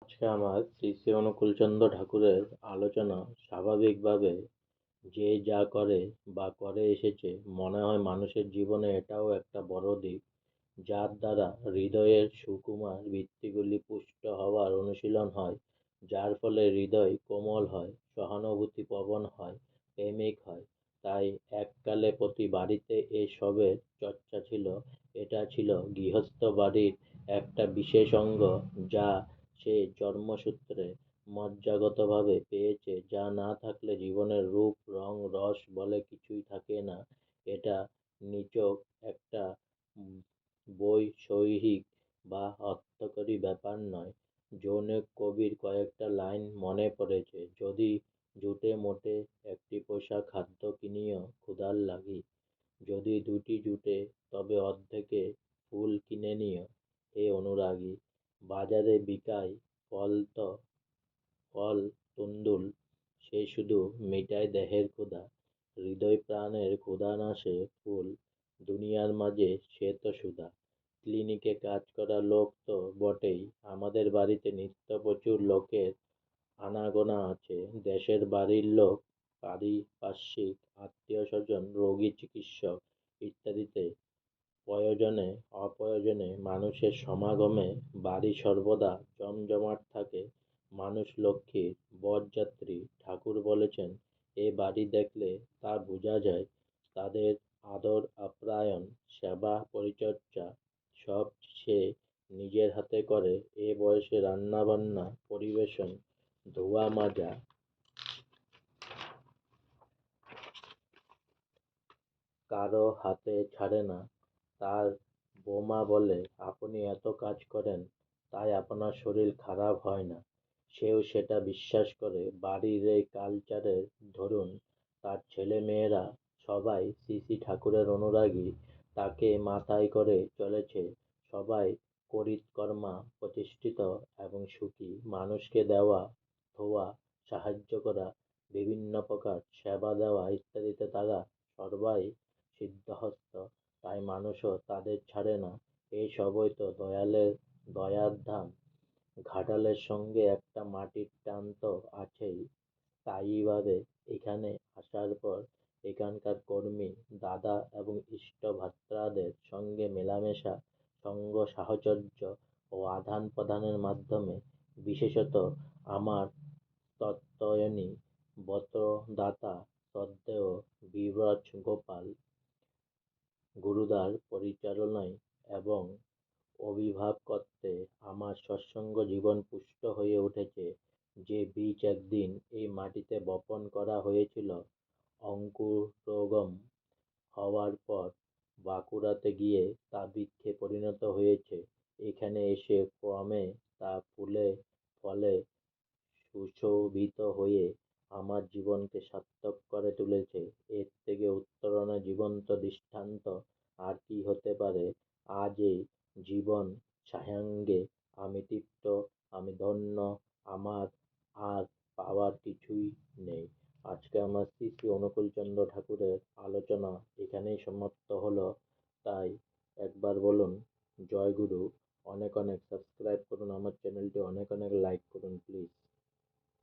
আজকে আমার শ্রী শ্রী অনুকূলচন্দ্র ঠাকুরের আলোচনা স্বাভাবিকভাবে যে যা করে বা করে এসেছে, মনে হয় মানুষের জীবনে এটাও একটা বড় দিক, যার দ্বারা হৃদয়ের সুকুমার ভিত্তিগুলি পুষ্ট হওয়ার অনুশীলন হয়, যার ফলে হৃদয় কোমল হয়, সহানুভূতি প্রবণ হয়, প্রেমিক হয়। তাই এককালে প্রতি বাড়িতে এসবের চর্চা ছিল। এটা ছিল গৃহস্থ বাড়ির একটা বিশেষ অঙ্গ, যা সে জন্মসূত্রে মজ্জাগতভাবে পেয়েছে, যা না থাকলে জীবনের রূপ, রং, রস বলে কিছুই থাকে না। এটা নিছক একটা বৈষয়িক বা অর্থকরী ব্যাপার নয়। জনৈক কবির কয়েকটা লাইন মনে পড়েছে: যদি জুটে মোটে একটি পয়সা খাদ্য কিনিও ক্ষুধার লাগি, যদি দুটি জুটে তবে অর্ধেকে ফুল কিনে নিও হে অনুরাগী। বাজারে বিকায় ফল তুন্দুল, সে শুধু মেটায় দেহের ক্ষুধা, হৃদয় প্রাণের ক্ষুধা নাশে ফুল, দুনিয়ার মাঝে সে তো সুধা। ক্লিনিকে কাজ করা লোক তো বটেই, আমাদের বাড়িতে নিত্য প্রচুর লোকের আনাগোনা আছে। দেশের বাড়ির লোক, পারিপার্শ্বিক আত্মীয় স্বজন, রোগী, চিকিৎসক ইত্যাদিতে প্রয়োজনে অপ্রয়োজনে মানুষের সমাগমে বাড়ি সর্বদা জমজমাট থাকে। মানুষ লক্ষ্মীর বরযাত্রী। ঠাকুর বলেছেন, এ বাড়ি দেখলে তা বোঝা যায়। তাদের আদর আপ্যায়ন, সেবা পরিচর্যা সব সে নিজের হাতে করে। এ বয়সে রান্নাবান্না, পরিবেশন, ধোয়া মাজা কারো হাতে ছাড়ে না। তার বৌমা বলে, আপনি এত কাজ করেন, তাই আপনার শরীর খারাপ হয় না। সেও সেটা বিশ্বাস করে। বাড়ির এই কালচারের দরুন তার ছেলেমেয়েরা সবাই শ্রী শ্রী ঠাকুরের অনুরাগী, তাকে মাথায় করে চলেছে। সবাই করিতকর্মা, প্রতিষ্ঠিত এবং সুখী। মানুষকে দেওয়া, ধোয়া, সাহায্য করা, বিভিন্ন প্রকার সেবা দেওয়া ইত্যাদিতে তারা সবাই সিদ্ধহস্ত। তাই মানুষও তাদের ছাড়ে না। এই সবই তো দয়ার ধাম। ঘাটালের সঙ্গে একটা মাটির টান তো আছেই। স্থায়ীভাবে এখানে আসার পর এখানকার কর্মী দাদা এবং ইষ্ট ভ্রাতাদের সঙ্গে মেলামেশা, সঙ্গ সাহচর্য ও আদান প্রদানের মাধ্যমে, বিশেষত আমার তত্ত্বয়নী ব্রতদাতা শ্রদ্ধেয় বিব্রজ গোপাল গুরুদার পরিচালনায় এবং অভিভাবকত্বে আমার সৎসঙ্গ জীবন পুষ্ট হয়ে উঠেছে। যে বীজ একদিন এই মাটিতে বপন করা হয়েছিল, অঙ্কুরোগম হওয়ার পর বাঁকুড়াতে গিয়ে তা বৃক্ষে পরিণত হয়েছে। এখানে এসে ক্রমে তা ফুলে ফলে সুশোভিত হয়ে আমার জীবনকে সার্থক করে তুলেছে। এর থেকে উত্তরণে জীবন্ত দৃষ্টান্ত আর কি হতে পারে? আজ এই জীবন সায়াঙ্গে আমি তৃপ্ত, আমি ধন্য, আমার আর পাওয়ার কিছুই নেই। আজকে আমার শ্রী শ্রী অনুকূলচন্দ্র ঠাকুরের আলোচনা এখানেই সমাপ্ত হলো। তাই একবার বলুন জয় গুরু। অনেক অনেক সাবস্ক্রাইব করুন আমার চ্যানেলটি, অনেক অনেক লাইক করুন প্লিজ।